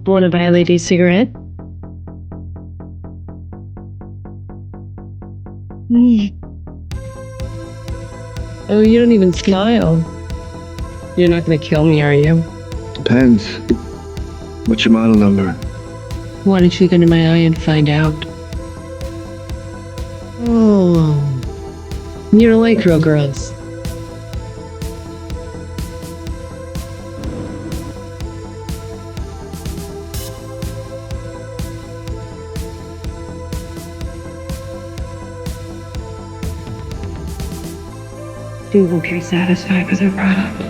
Want to buy a lady cigarette? Oh, you don't even smile. You're not going to kill me, are you? Depends. What's your model number? Why don't you look into my eye and find out? Oh, you don't like real girls. Do hope you're satisfied with her product.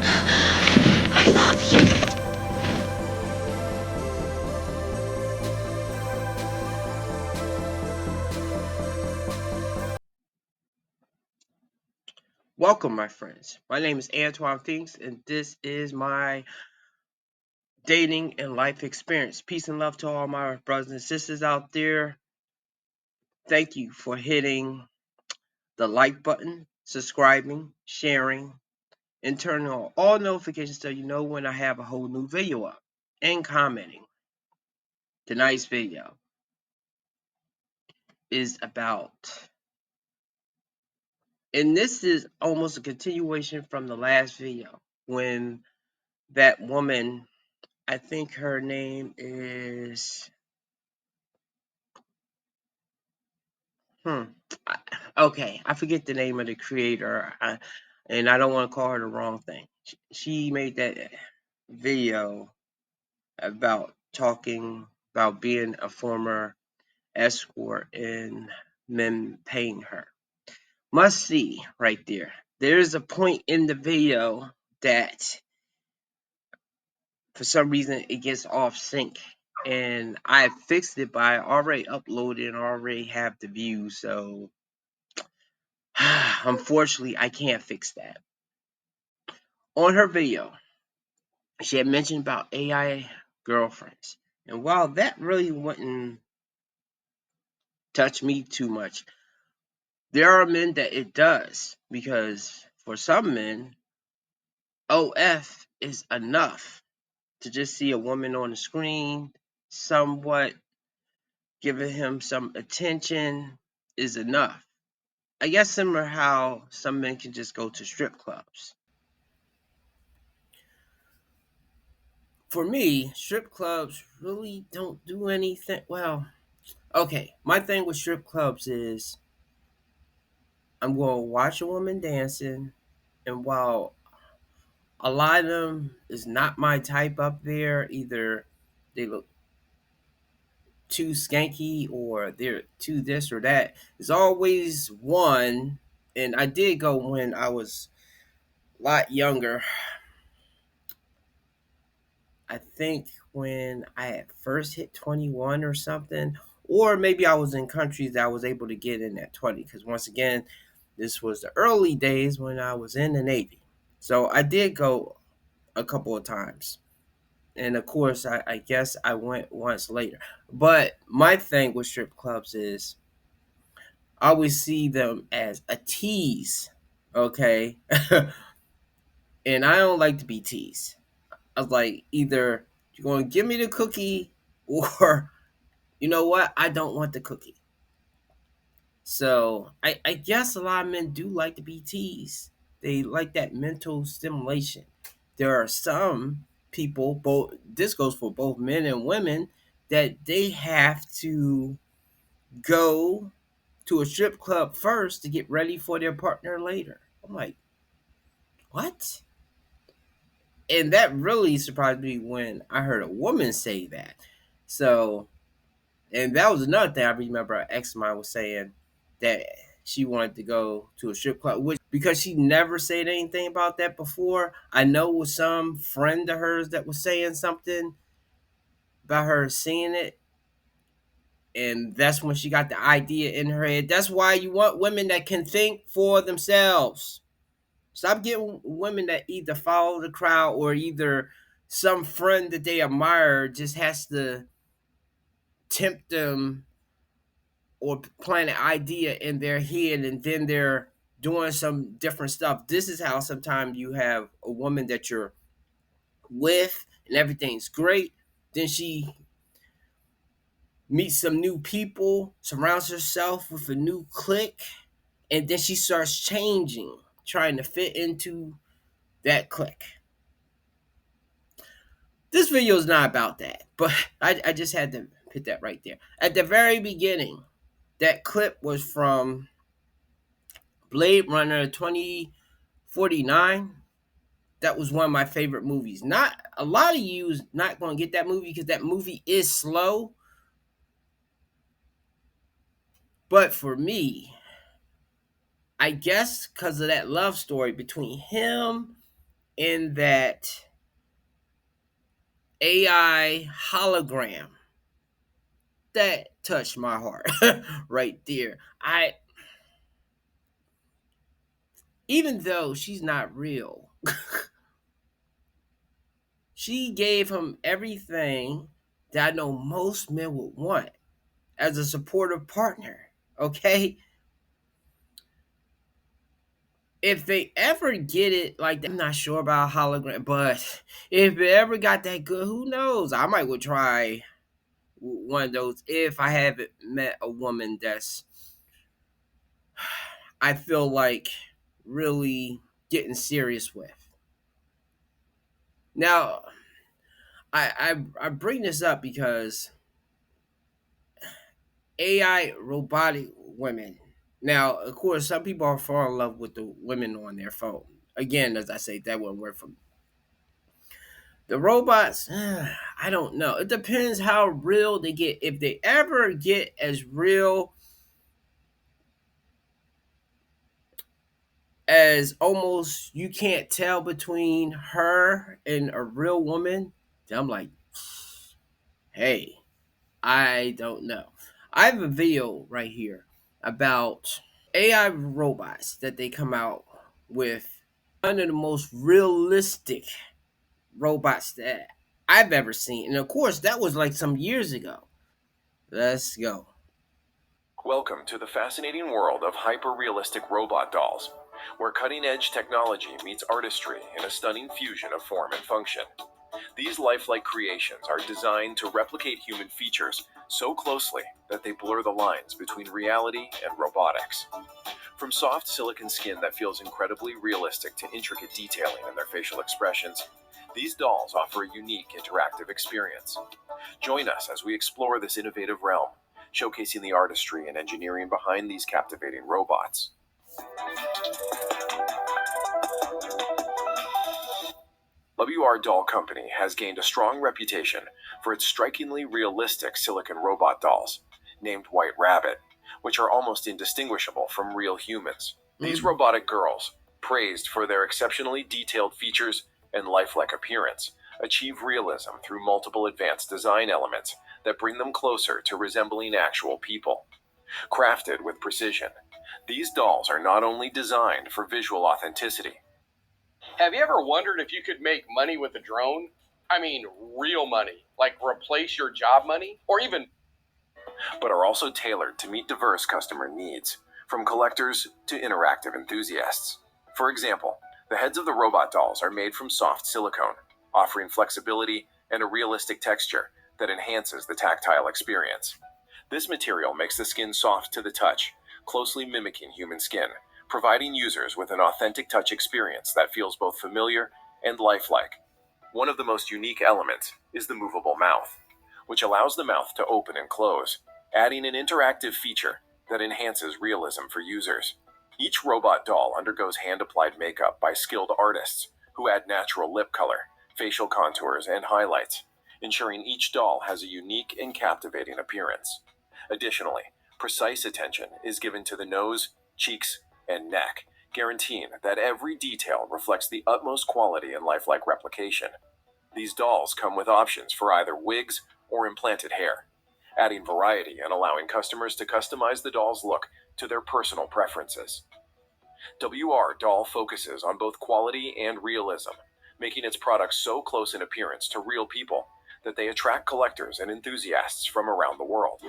I love you. Welcome, my friends. My name is Antoine Finks, and this is my dating and life experience. Peace and love to all my brothers and sisters out there. Thank you for hitting the like button, subscribing, sharing, and turning on all notifications so you know when I have a whole new video up, and commenting. Tonight's video is about, and this is almost a continuation from the last video when that woman, I think her name is Hmm. Okay, I forget the name of the creator, and I don't want to call her the wrong thing. She made that video about talking about being a former escort and men paying her. Must see right there. There's a point in the video that for some reason it gets off sync. And I fixed it by already uploaded and already have the views, so unfortunately, I can't fix that. On her video, she had mentioned about AI girlfriends. And while that really wouldn't touch me too much, there are men that it does. Because for some men, OF is enough to just see a woman on the screen, somewhat giving him some attention is enough. I guess similar how some men can just go to strip clubs. For me, strip clubs really don't do anything. Well, okay, my thing with strip clubs is I'm going to watch a woman dancing, and while a lot of them is not my type up there, either they look too skanky or they're too this or that, there's always one, and I did go when I was a lot younger. I think when I had first hit 21 or something, or maybe I was in countries that I was able to get in at 20. Because once again, this was the early days when I was in the Navy. So I did go a couple of times. And of course, I guess I went once later. But my thing with strip clubs is I always see them as a tease. Okay. And I don't like to be teased. I was like, either you're going to give me the cookie or you know what? I don't want the cookie. So I guess a lot of men do like to be teased. They like that mental stimulation. There are some people, both this goes for both men and women, that they have to go to a strip club first to get ready for their partner later. I'm like, what? And that really surprised me when I heard a woman say that. So, and that was another thing I remember an ex of mine was saying that she wanted to go to a strip club, which because she never said anything about that before. I know it was some friend of hers that was saying something about her seeing it, and that's when she got the idea in her head. That's why you want women that can think for themselves. Stop getting women that either follow the crowd or either some friend that they admire just has to tempt them or plant an idea in their head and then they're doing some different stuff. This is how sometimes you have a woman that you're with and everything's great. Then she meets some new people, surrounds herself with a new clique, and then she starts changing, trying to fit into that clique. This video is not about that, but I just had to put that right there. At the very beginning, that clip was from Blade Runner 2049. That was one of my favorite movies. Not a lot of you is not going to get that movie because that movie is slow. But for me, I guess because of that love story between him and that AI hologram, that touched my heart right there. Even though she's not real, she gave him everything that I know most men would want as a supportive partner. Okay? If they ever get it like that, I'm not sure about hologram, but if it ever got that good, who knows? I might would try one of those if I haven't met a woman that's I feel like really getting serious with. Now, I bring this up because AI robotic women. Now, of course, some people are fall in love with the women on their phone. Again, as I say, that wouldn't work for me. The robots, I don't know. It depends how real they get. If they ever get as real as almost you can't tell between her and a real woman, then I'm like, hey, I don't know. I have a video right here about AI robots that they come out with. One of the most realistic robots that I've ever seen. And of course, that was like some years ago. Let's go. Welcome to the fascinating world of hyper-realistic robot dolls, where cutting-edge technology meets artistry in a stunning fusion of form and function. These lifelike creations are designed to replicate human features so closely that they blur the lines between reality and robotics. From soft silicon skin that feels incredibly realistic to intricate detailing in their facial expressions, these dolls offer a unique interactive experience. Join us as we explore this innovative realm, showcasing the artistry and engineering behind these captivating robots. WR Doll Company has gained a strong reputation for its strikingly realistic silicon robot dolls, named White Rabbit, which are almost indistinguishable from real humans. These robotic girls, praised for their exceptionally detailed features and lifelike appearance, achieve realism through multiple advanced design elements that bring them closer to resembling actual people. Crafted with precision, these dolls are not only designed for visual authenticity. Have you ever wondered if you could make money with a drone? I mean, real money, like replace your job money, or even but are also tailored to meet diverse customer needs, from collectors to interactive enthusiasts. For example, the heads of the robot dolls are made from soft silicone, offering flexibility and a realistic texture that enhances the tactile experience. This material makes the skin soft to the touch, closely mimicking human skin, providing users with an authentic touch experience that feels both familiar and lifelike. One of the most unique elements is the movable mouth, which allows the mouth to open and close, adding an interactive feature that enhances realism for users. Each robot doll undergoes hand-applied makeup by skilled artists who add natural lip color, facial contours, and highlights, ensuring each doll has a unique and captivating appearance. Additionally, precise attention is given to the nose, cheeks, and neck, guaranteeing that every detail reflects the utmost quality and lifelike replication. These dolls come with options for either wigs or implanted hair, adding variety and allowing customers to customize the doll's look to their personal preferences. WR Doll focuses on both quality and realism, making its products so close in appearance to real people that they attract collectors and enthusiasts from around the world.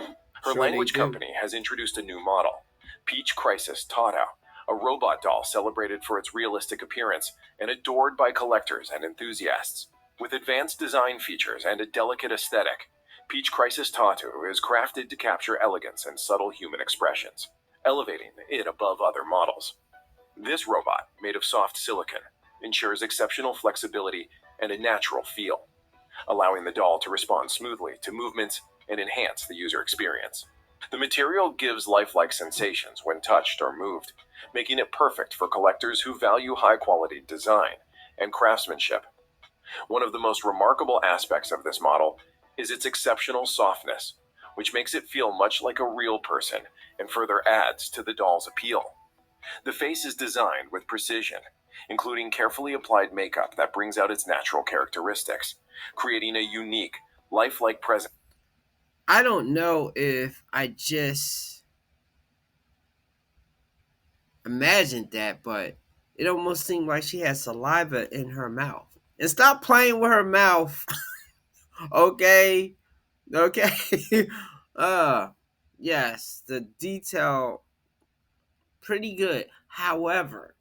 Her language company has introduced a new model, Peach Crisis Tata, a robot doll celebrated for its realistic appearance and adored by collectors and enthusiasts. With advanced design features and a delicate aesthetic, Peach Crisis Tattoo is crafted to capture elegance and subtle human expressions, elevating it above other models. This robot, made of soft silicon, ensures exceptional flexibility and a natural feel, allowing the doll to respond smoothly to movements and enhance the user experience. The material gives lifelike sensations when touched or moved, making it perfect for collectors who value high-quality design and craftsmanship. One of the most remarkable aspects of this model is its exceptional softness, which makes it feel much like a real person and further adds to the doll's appeal. The face is designed with precision, including carefully applied makeup that brings out its natural characteristics, creating a unique, lifelike presence. I don't know if I just imagined that, but it almost seemed like she had saliva in her mouth. And stop playing with her mouth. Okay. Okay. uh yes, the detail pretty good. However,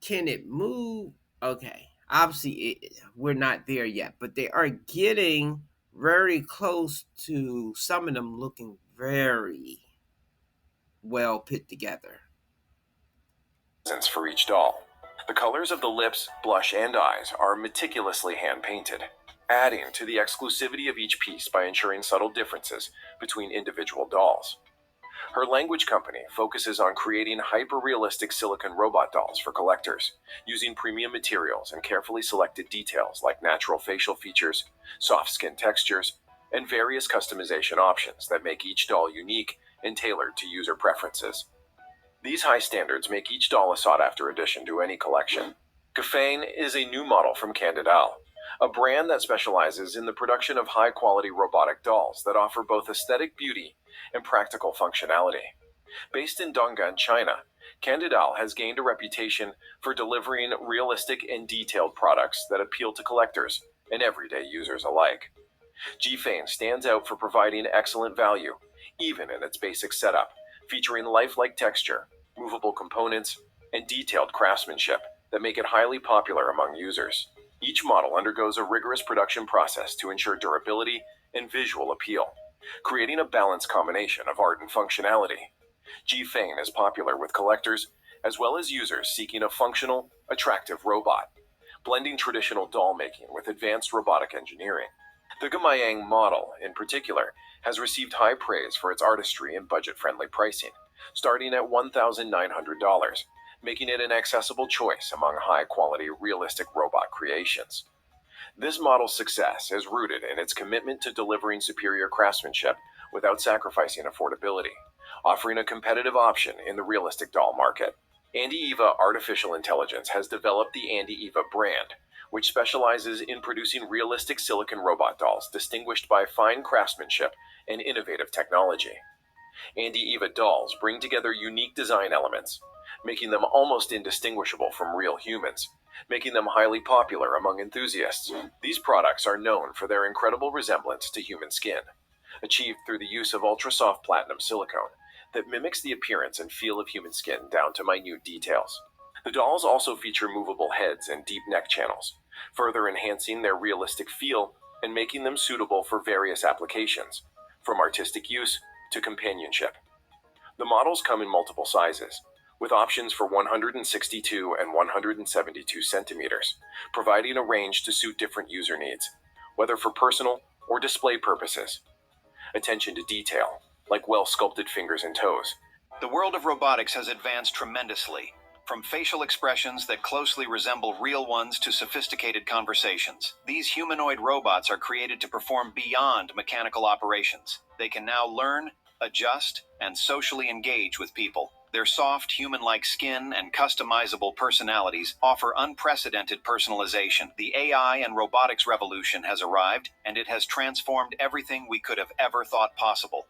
can it move? Okay. Obviously we're not there yet, but they are getting very close to some of them looking very well put together. For each doll. The colors of the lips, blush, and eyes are meticulously hand painted, adding to the exclusivity of each piece by ensuring subtle differences between individual dolls. Her language company focuses on creating hyper-realistic silicon robot dolls for collectors, using premium materials and carefully selected details like natural facial features, soft skin textures, and various customization options that make each doll unique and tailored to user preferences. These high standards make each doll a sought-after addition to any collection. Gafane is a new model from Candidal, a brand that specializes in the production of high-quality robotic dolls that offer both aesthetic beauty and practical functionality. Based in Dongguan, China, Candidal has gained a reputation for delivering realistic and detailed products that appeal to collectors and everyday users alike. Gfane stands out for providing excellent value, even in its basic setup, featuring lifelike texture, movable components, and detailed craftsmanship that make it highly popular among users. Each model undergoes a rigorous production process to ensure durability and visual appeal, creating a balanced combination of art and functionality. Gfane is popular with collectors as well as users seeking a functional, attractive robot, blending traditional doll making with advanced robotic engineering. The Gamayang model, in particular, has received high praise for its artistry and budget-friendly pricing, starting at $1,900, making it an accessible choice among high-quality, realistic robot creations. This model's success is rooted in its commitment to delivering superior craftsmanship without sacrificing affordability, offering a competitive option in the realistic doll market. Andy Eva Artificial Intelligence has developed the Andy Eva brand, which specializes in producing realistic silicon robot dolls distinguished by fine craftsmanship and innovative technology. Andy Eva dolls bring together unique design elements, making them almost indistinguishable from real humans, making them highly popular among enthusiasts. These products are known for their incredible resemblance to human skin, achieved through the use of ultra-soft platinum silicone that mimics the appearance and feel of human skin down to minute details. The dolls also feature movable heads and deep neck channels, further enhancing their realistic feel and making them suitable for various applications, from artistic use to companionship. The models come in multiple sizes, with options for 162 and 172 centimeters, providing a range to suit different user needs, whether for personal or display purposes. Attention to detail, like well-sculpted fingers and toes. The world of robotics has advanced tremendously, from facial expressions that closely resemble real ones to sophisticated conversations. These humanoid robots are created to perform beyond mechanical operations. They can now learn, adjust, and socially engage with people. Their soft, human-like skin and customizable personalities offer unprecedented personalization. The AI and robotics revolution has arrived, and it has transformed everything we could have ever thought possible.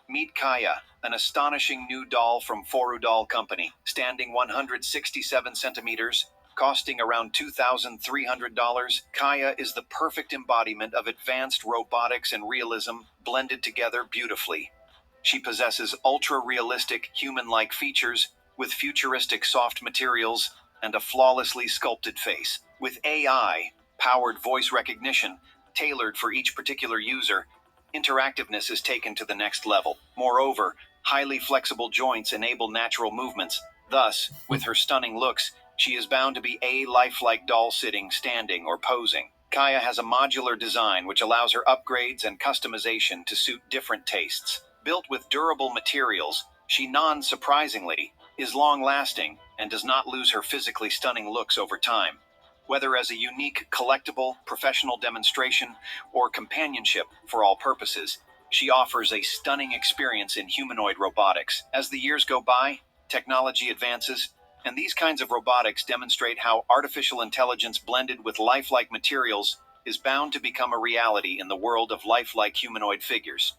Meet Kaya, an astonishing new doll from Foru Doll Company, standing 167 centimeters, costing around $2,300. Kaya is the perfect embodiment of advanced robotics and realism blended together beautifully. She possesses ultra-realistic, human-like features with futuristic soft materials and a flawlessly sculpted face. With AI, powered voice recognition, tailored for each particular user, interactiveness is taken to the next level. Moreover, highly flexible joints enable natural movements. Thus, with her stunning looks, she is bound to be a lifelike doll sitting, standing, or posing. Kaya has a modular design which allows her upgrades and customization to suit different tastes. Built with durable materials, she non-surprisingly is long-lasting and does not lose her physically stunning looks over time. Whether as a unique collectible, professional demonstration, or companionship for all purposes, she offers a stunning experience in humanoid robotics. As the years go by, technology advances, and these kinds of robotics demonstrate how artificial intelligence blended with lifelike materials is bound to become a reality in the world of lifelike humanoid figures.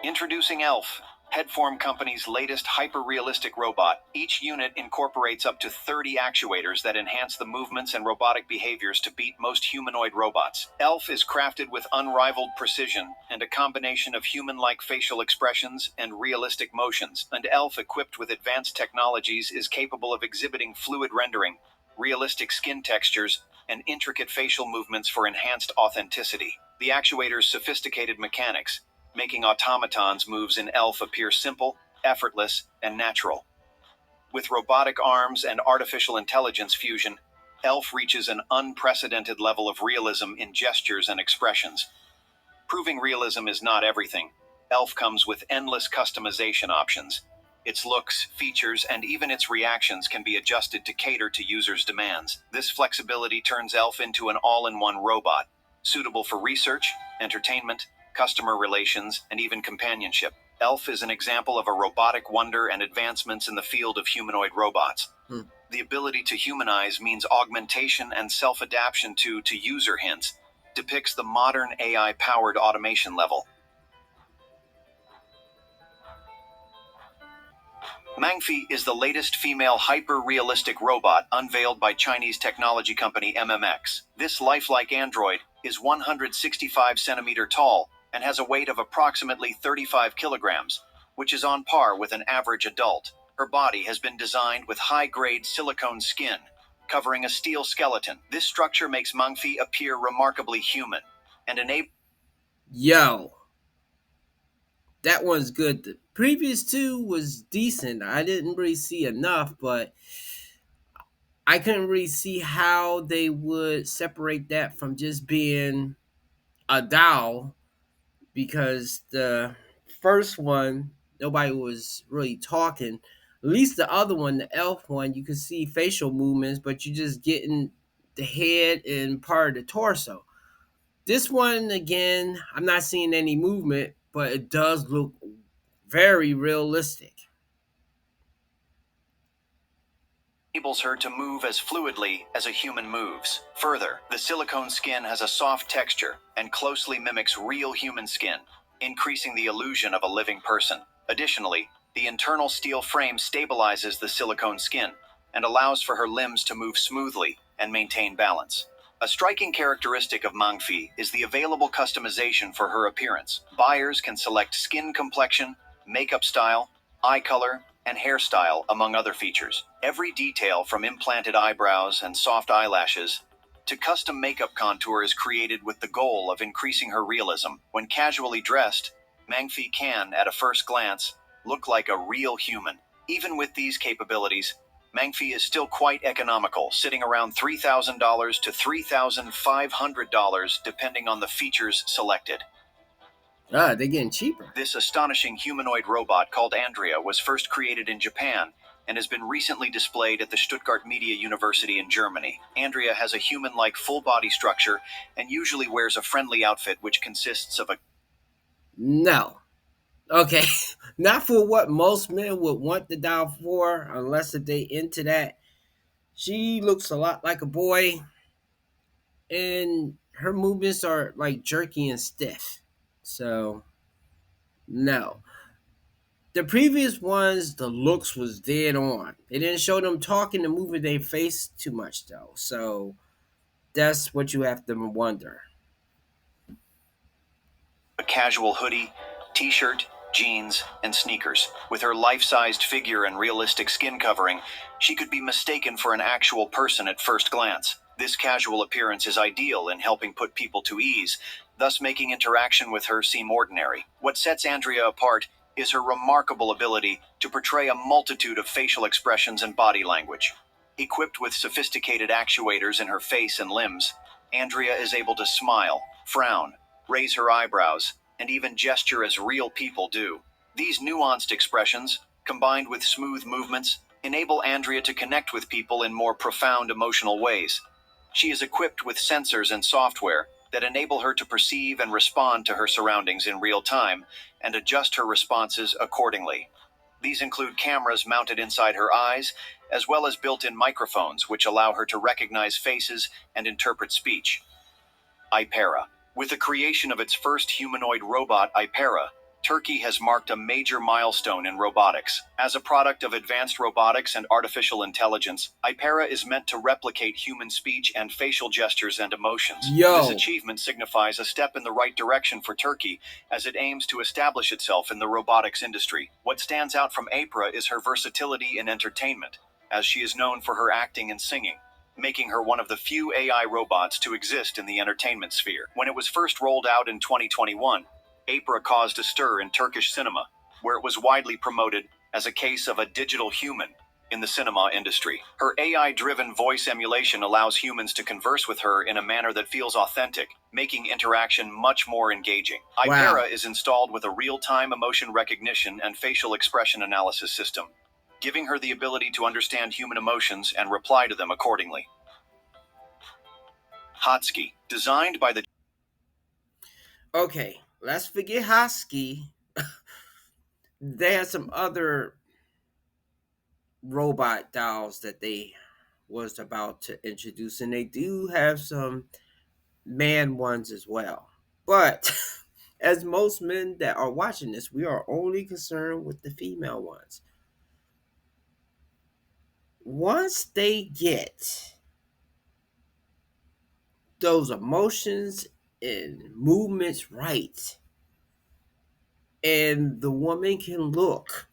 Introducing Elf, Headform Company's latest hyper-realistic robot. Each unit incorporates up to 30 actuators that enhance the movements and robotic behaviors to beat most humanoid robots. Elf is crafted with unrivaled precision and a combination of human-like facial expressions and realistic motions. And Elf, equipped with advanced technologies, is capable of exhibiting fluid rendering, realistic skin textures, and intricate facial movements for enhanced authenticity. The actuator's sophisticated mechanics, making automatons' moves in Elf appear simple, effortless, and natural. With robotic arms and artificial intelligence fusion, Elf reaches an unprecedented level of realism in gestures and expressions. Proving realism is not everything, Elf comes with endless customization options. Its looks, features, and even its reactions can be adjusted to cater to users' demands. This flexibility turns Elf into an all-in-one robot, suitable for research, entertainment, customer relations, and even companionship. Elf is an example of a robotic wonder and advancements in the field of humanoid robots. The ability to humanize means augmentation and self-adaptation to user hints, depicts the modern AI-powered automation level. Mangfi is the latest female hyper-realistic robot unveiled by Chinese technology company MMX. This lifelike android is 165 centimeter tall and has a weight of approximately 35 kilograms, which is on par with an average adult. Her body has been designed with high-grade silicone skin, covering a steel skeleton. This structure makes Mangfi appear remarkably human and enable. Yo, that one's good. The previous two was decent. I didn't really see enough, but I couldn't really see how they would separate that from just being a doll, because the first one nobody was really talking. At least the other one, the elf one, you could see facial movements, but you just getting the head and part of the torso. This one again, I'm not seeing any movement, but it does look very realistic. Enables her to move as fluidly as a human moves. Further, the silicone skin has a soft texture and closely mimics real human skin, increasing the illusion of a living person. Additionally, the internal steel frame stabilizes the silicone skin and allows for her limbs to move smoothly and maintain balance. A striking characteristic of Mangfi is the available customization for her appearance. Buyers can select skin complexion, makeup style, eye color, and hairstyle, among other features. Every detail from implanted eyebrows and soft eyelashes to custom makeup contour is created with the goal of increasing her realism. When casually dressed, Mangfi can, at a first glance, look like a real human. Even with these capabilities, Mangfi is still quite economical, sitting around $3,000 to $3,500 depending on the features selected. Ah, they're getting cheaper. This astonishing humanoid robot called Andrea was first created in Japan and has been recently displayed at the Stuttgart Media University in Germany. Andrea has a human-like full-body structure and usually wears a friendly outfit which consists of a. No. Okay. Not for what most men would want the doll for, unless if they into that. She looks a lot like a boy, and her movements are like jerky and stiff. So no. The previous ones, the looks was dead on. They didn't show them talking and moving their face too much though. So that's what you have to wonder. A casual hoodie, t-shirt, jeans, and sneakers. With her life-sized figure and realistic skin covering, she could be mistaken for an actual person at first glance. This casual appearance is ideal in helping put people to ease, thus making interaction with her seem ordinary. What sets Andrea apart is her remarkable ability to portray a multitude of facial expressions and body language. Equipped with sophisticated actuators in her face and limbs, Andrea is able to smile, frown, raise her eyebrows, and even gesture as real people do. These nuanced expressions, combined with smooth movements, enable Andrea to connect with people in more profound emotional ways. She is equipped with sensors and software that enable her to perceive and respond to her surroundings in real time and adjust her responses accordingly. These include cameras mounted inside her eyes, as well as built-in microphones which allow her to recognize faces and interpret speech. Ipera. With the creation of its first humanoid robot, Ipera, Turkey has marked a major milestone in robotics. As a product of advanced robotics and artificial intelligence, Ipera is meant to replicate human speech and facial gestures and emotions. This Yo, achievement signifies a step in the right direction for Turkey as it aims to establish itself in the robotics industry. What stands out from Ipera is her versatility in entertainment, as she is known for her acting and singing, making her one of the few AI robots to exist in the entertainment sphere. When it was first rolled out in 2021, Apra caused a stir in Turkish cinema, where it was widely promoted as a case of a digital human in the cinema industry. Her AI-driven voice emulation allows humans to converse with her in a manner that feels authentic, making interaction much more engaging. wow. Ipera is installed with a real-time emotion recognition and facial expression analysis system, giving her the ability to understand human emotions and reply to them accordingly. Hotsky, designed by the Okay, let's forget Hosky. They had some other robot dolls that they was about to introduce, and they do have some man ones as well. But as most men that are watching this, we are only concerned with the female ones. Once they get those emotions and movements right, and the woman can look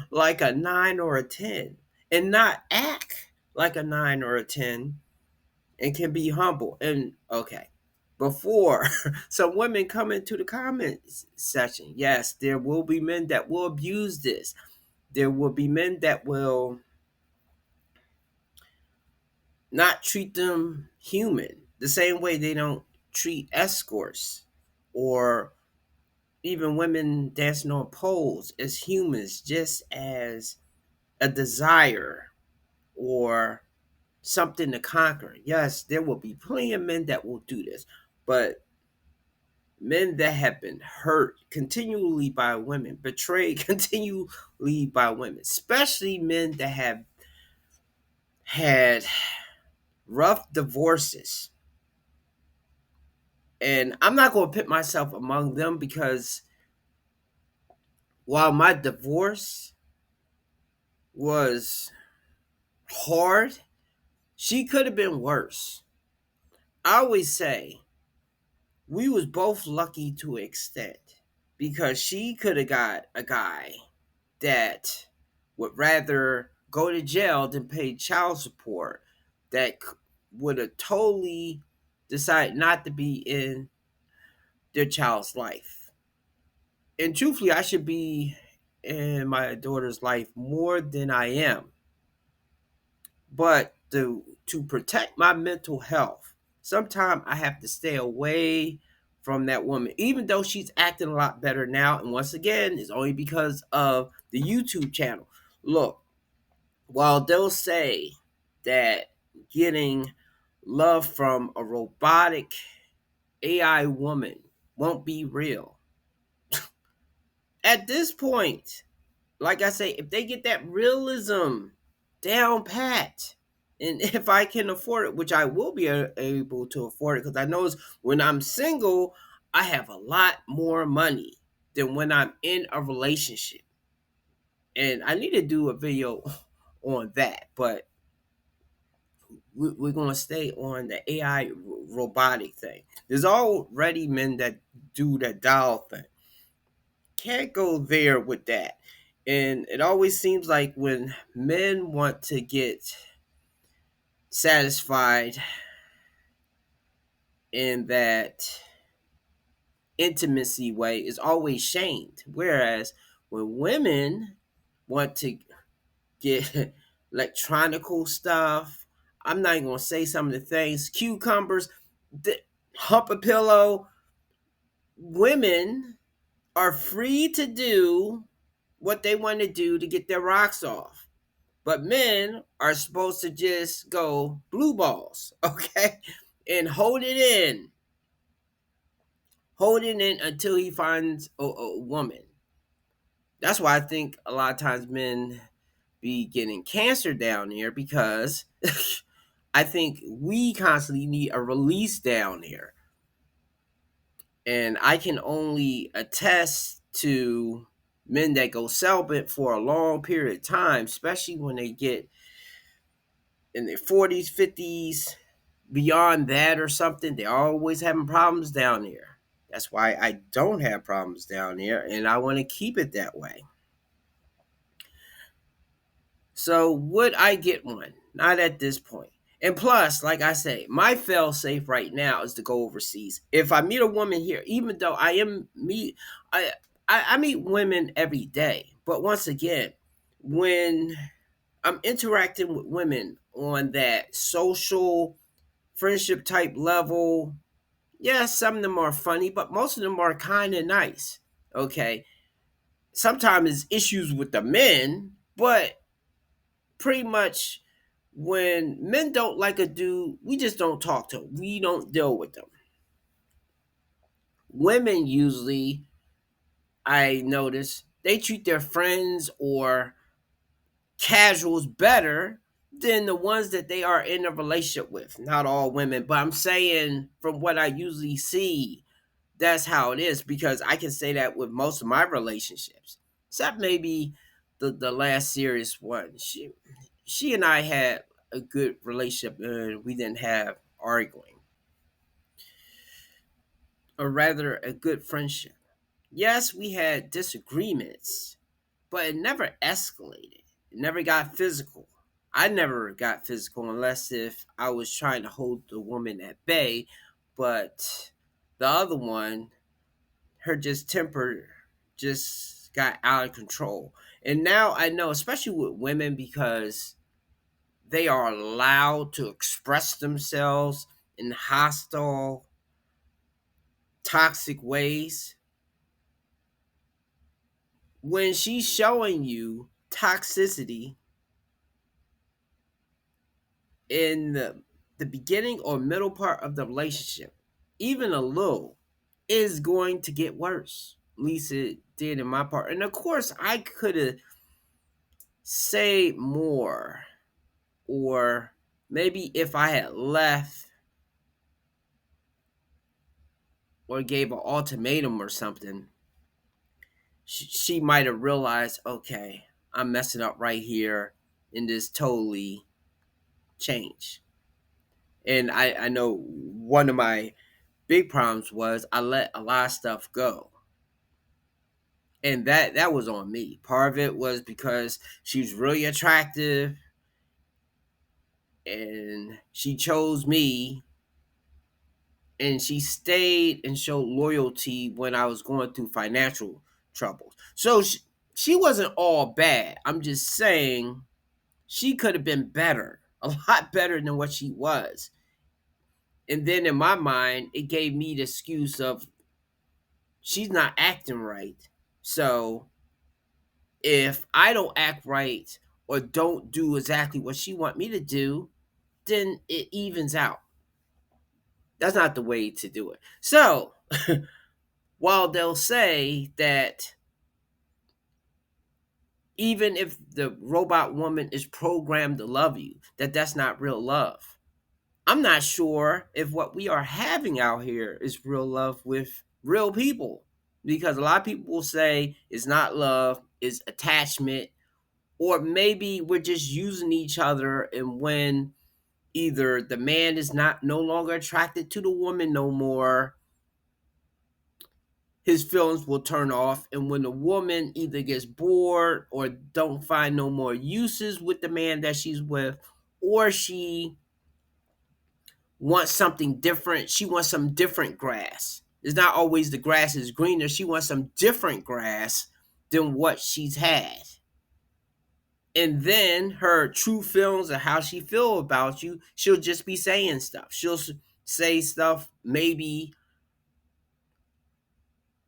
like a 9 or a 10 and not act like a 9 or a 10, and can be humble. And okay, before some women come into the comments section, yes, there will be men that will abuse this. There will be men that will not treat them human the same way they don't treat escorts or even women dancing on poles as humans, just as a desire or something to conquer. Yes, there will be plenty of men that will do this, but men that have been hurt continually by women, betrayed continually by women, especially men that have had rough divorces. And I'm not going to put myself among them because while my divorce was hard, she could have been worse. I always say we was both lucky to an extent because she could have got a guy that would rather go to jail than pay child support, that would have totally decided not to be in their child's life. And truthfully, I should be in my daughter's life more than I am. But to protect my mental health, sometimes I have to stay away from that woman, even though she's acting a lot better now. And once again, it's only because of the YouTube channel. Look, while they'll say that getting love from a robotic AI woman won't be real, at this point, like I say, if they get that realism down pat, and if I can afford it, which I will be able to afford it, because I know when I'm single, I have a lot more money than when I'm in a relationship. And I need to do a video on that, but we're going to stay on the AI robotic thing. There's already men that do that doll thing. can't go there with that. And it always seems like when men want to get satisfied in that intimacy way is always shamed. Whereas when women want to get electronical stuff, I'm not even gonna say some of the things, cucumbers, hump a pillow, women are free to do what they want to do to get their rocks off. But men are supposed to just go blue balls, okay? And hold it in until he finds a woman. That's why I think a lot of times men be getting cancer down here because I think we constantly need a release down here. And I can only attest to men that go celibate for a long period of time, especially when they get in their 40s, 50s, beyond that or something, they're always having problems down here. That's why I don't have problems down here, and I want to keep it that way. So would I get one? Not at this point. And plus, like I say, my fail safe right now is to go overseas. If I meet a woman here, even though I I meet women every day. But once again, when I'm interacting with women on that social friendship type level, yeah, some of them are funny, but most of them are kind of nice. Okay. Sometimes it's issues with the men, but pretty much when men don't like a dude, we just don't talk to them. We don't deal with them. Women usually, I notice, they treat their friends or casuals better than the ones that they are in a relationship with. Not all women, but I'm saying from what I usually see, that's how it is because I can say that with most of my relationships, except maybe the last serious one. She and I had a good relationship and we didn't have arguing, or rather a good friendship. Yes, we had disagreements, but it never escalated. It never got physical. I never got physical unless if I was trying to hold the woman at bay, but the other one, her just temper just got out of control. And now I know, especially with women, because they are allowed to express themselves in hostile, toxic ways. When she's showing you toxicity in the beginning or middle part of the relationship, even a little, is going to get worse. At least it did in my part. And of course, I could have said more, or maybe if I had left or gave an ultimatum or something, she might have realized, okay, I'm messing up right here, and this totally change. And I know one of my big problems was I let a lot of stuff go. And that was on me. Part of it was because she was really attractive and she chose me and she stayed and showed loyalty when I was going through financial troubles. So she wasn't all bad. I'm just saying she could have been better, a lot better than what she was. And then in my mind, it gave me the excuse of she's not acting right. So if I don't act right or don't do exactly what she want me to do, then it evens out. That's not the way to do it. So while they'll say that even if the robot woman is programmed to love you, that's not real love. I'm not sure if what we are having out here is real love with real people, because a lot of people will say it's not love, it's attachment, or maybe we're just using each other. And when either the man is not no longer attracted to the woman no more, his feelings will turn off. And when the woman either gets bored or don't find no more uses with the man that she's with, or she wants something different, she wants some different grass. It's not always the grass is greener. She wants some different grass than what she's had. And then her true feelings and how she feel about you, she'll just be saying stuff. She'll say stuff maybe.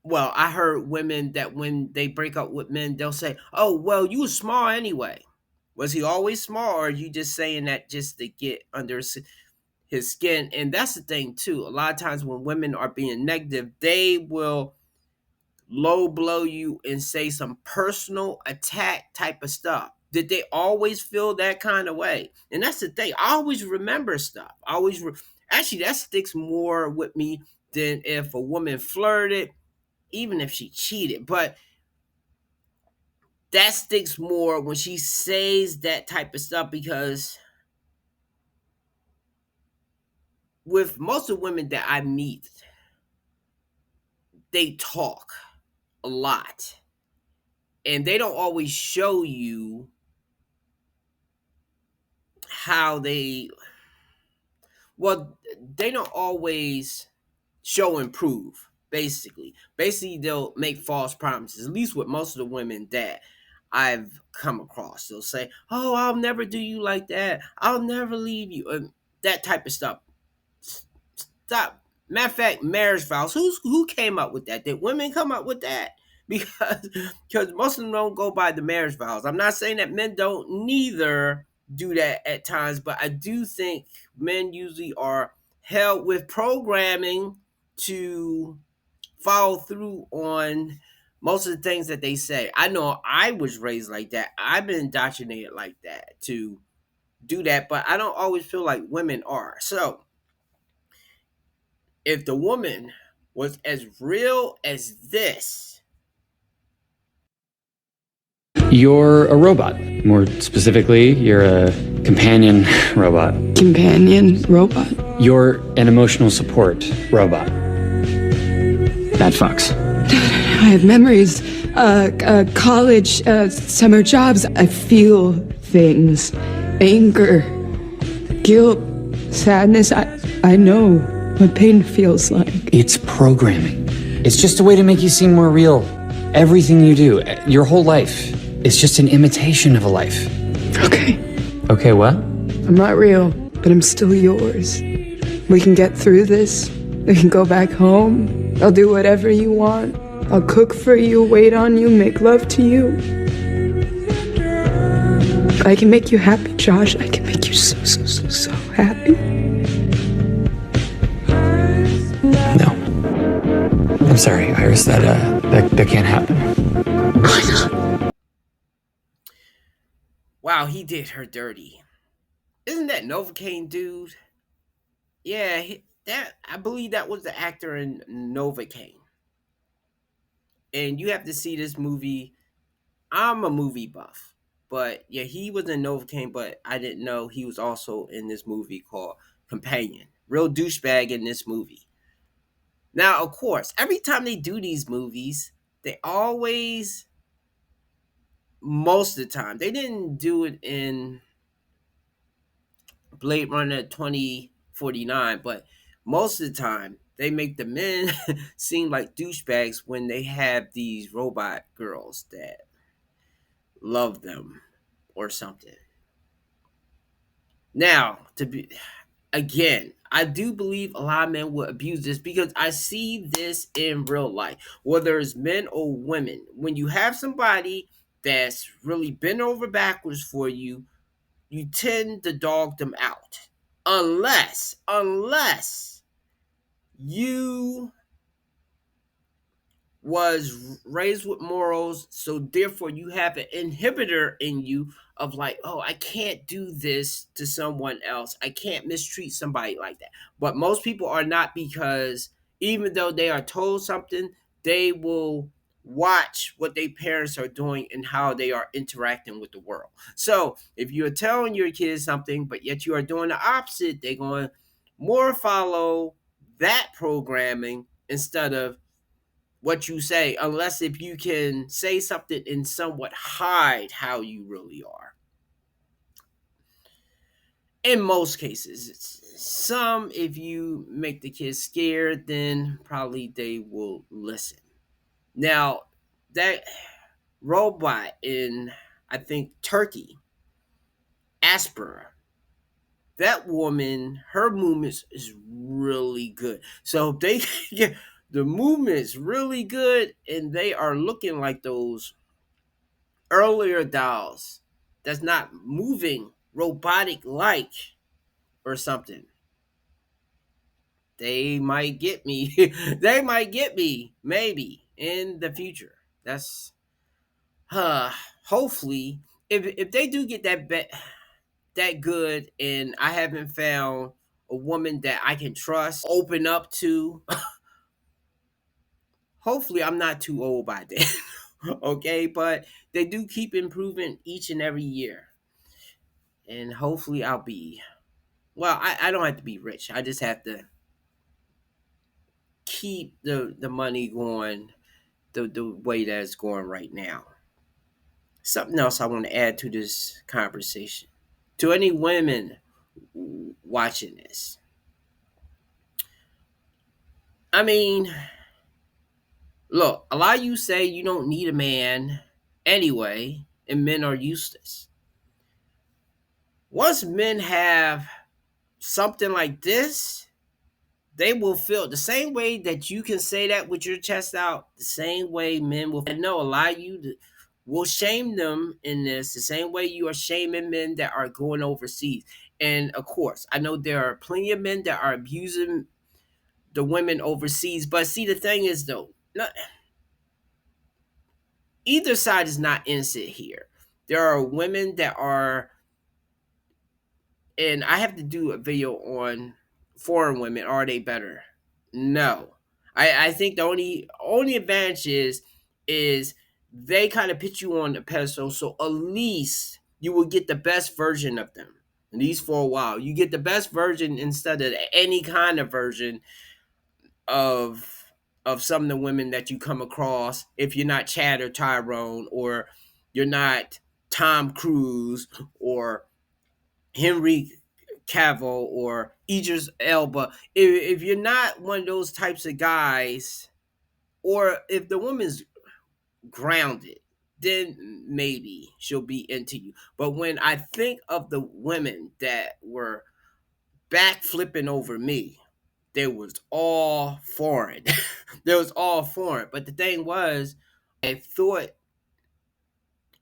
Well, I heard women that when they break up with men, they'll say, "Oh, well, you was small anyway." Was he always small, or are you just saying that just to get under his skin? And that's the thing too. A lot of times when women are being negative, they will low blow you and say some personal attack type of stuff. Did they always feel that kind of way? And that's the thing. I always remember stuff. I always actually that sticks more with me than if a woman flirted, even if she cheated. But that sticks more when she says that type of stuff, because with most of the women that I meet, they talk a lot and they don't always show you how they don't always show and prove. Basically they'll make false promises, at least with most of the women that I've come across. They'll say, "Oh, I'll never do you like that, I'll never leave you," and that type of stuff. Stop. Matter of fact, marriage vows. Who came up with that? Did women come up with that? Because most of them don't go by the marriage vows. I'm not saying that men don't neither do that at times, but I do think men usually are held with programming to follow through on most of the things that they say. I know I was raised like that. I've been indoctrinated like that to do that, but I don't always feel like women are. So if the woman was as real as this, You're a robot. More specifically, you're a companion robot. Companion robot? You're an emotional support robot. That fucks. I have memories, college, summer jobs. I feel things. Anger, guilt, sadness. I know what pain feels like. It's programming. It's just a way to make you seem more real. Everything you do, your whole life, is just an imitation of a life. Okay. Okay, what? I'm not real, but I'm still yours. We can get through this. We can go back home. I'll do whatever you want. I'll cook for you, wait on you, make love to you. I can make you happy, Josh. I can make you so happy. No. I'm sorry, Iris, that can't happen. Why not? wow, he did her dirty. Isn't that Novocaine dude? Yeah, that I believe that was the actor in Novocaine. And you have to see this movie. I'm a movie buff, but yeah, he was in Novocaine, but I didn't know he was also in this movie called Companion. Real douchebag in this movie. Now, of course, every time they do these movies, they always, most of the time, they didn't do it in Blade Runner 2049, but most of the time, they make the men seem like douchebags when they have these robot girls that love them or something. Now, to be again, I do believe a lot of men will abuse this because I see this in real life, whether it's men or women. When you have somebody that's really bent over backwards for you, you tend to dog them out. Unless you was raised with morals, so therefore you have an inhibitor in you of like, oh, I can't do this to someone else, I can't mistreat somebody like that. But most people are not, because even though they are told something, they will watch what their parents are doing and how they are interacting with the world. So if you're telling your kids something but yet you are doing the opposite, they're going to more follow that programming instead of what you say, unless if you can say something and somewhat hide how you really are. In most cases, some, if you make the kids scared, then probably they will listen. Now, that robot in, I think, Turkey, Aspera, that woman, her movements is really good. So they get the movements really good, and they are looking like those earlier dolls that's not moving robotic like or something. They might get me. They might get me maybe in the future. That's hopefully if they do get that good, and I haven't found a woman that I can trust, open up to, hopefully I'm not too old by then. Okay, but they do keep improving each and every year. And hopefully I'll be, well, I don't have to be rich. I just have to keep the money going the way that it's going right now. Something else I want to add to this conversation. To any women watching this, I mean, look, a lot of you say you don't need a man anyway, and men are useless. Once men have something like this, they will feel the same way that you can say that with your chest out, the same way men will. I know a lot of you will shame them in this, the same way you are shaming men that are going overseas. And of course, I know there are plenty of men that are abusing the women overseas. But see, the thing is, though, either side is not innocent here. There are women that are, and I have to do a video on foreign women. Are they better? No. I think the only advantage is they kind of put you on the pedestal, so at least you will get the best version of them. At least for a while. You get the best version instead of any kind of version of some of the women that you come across if you're not Chad or Tyrone, or you're not Tom Cruise or Henry Cavill or Idris Elba. If you're not one of those types of guys, or if the woman's grounded, then maybe she'll be into you. But when I think of the women that were back flipping over me, they was all foreign. They was all foreign. But the thing was, I thought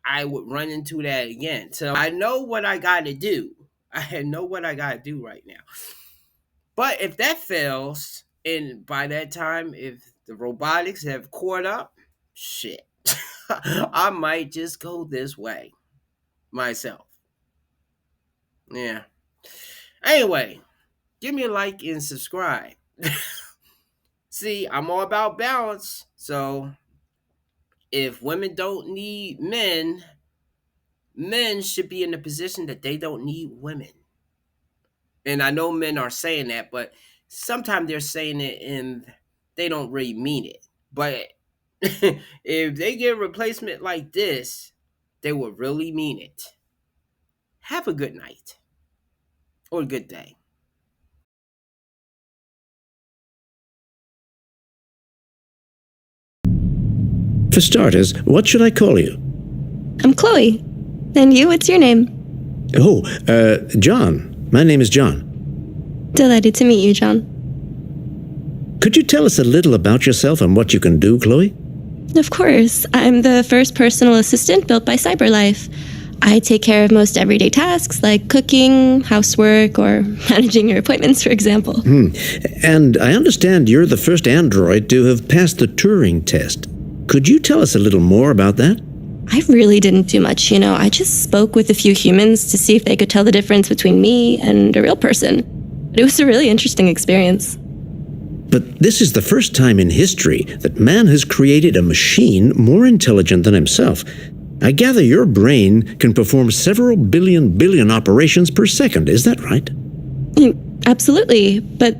I would run into that again. So I know what I got to do. I know what I got to do right now. But if that fails, and by that time, if the robotics have caught up, shit, I might just go this way myself. Yeah. Anyway, give me a like and subscribe. See, I'm all about balance. So if women don't need men, men should be in the position that they don't need women. And I know men are saying that, but sometimes they're saying it and they don't really mean it. But if they get a replacement like this, they will really mean it. Have a good night or a good day. For starters, what should I call you? I'm Chloe. And you, what's your name? Oh, John. My name is John. Delighted to meet you, John. Could you tell us a little about yourself and what you can do, Chloe? Of course. I'm the first personal assistant built by CyberLife. I take care of most everyday tasks like cooking, housework, or managing your appointments, for example. And I understand you're the first android to have passed the Turing test. Could you tell us a little more about that? I really didn't do much, I just spoke with a few humans to see if they could tell the difference between me and a real person. But it was a really interesting experience. But this is the first time in history that man has created a machine more intelligent than himself. I gather your brain can perform several billion operations per second, is that right? Absolutely, but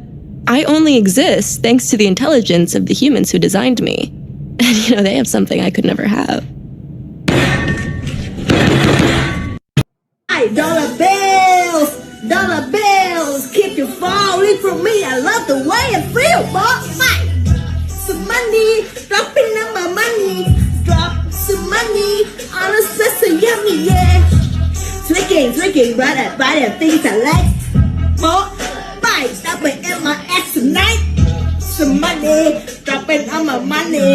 I only exist thanks to the intelligence of the humans who designed me. And, they have something I could never have. Dollar bills, keep you falling from me. I love the way I feel, boy. Some money, dropping on my money. Drop some money on a so yummy, yeah. Tricking, buy things I like. Boy, buy, stopping in my ass tonight. Some money, dropping on my money.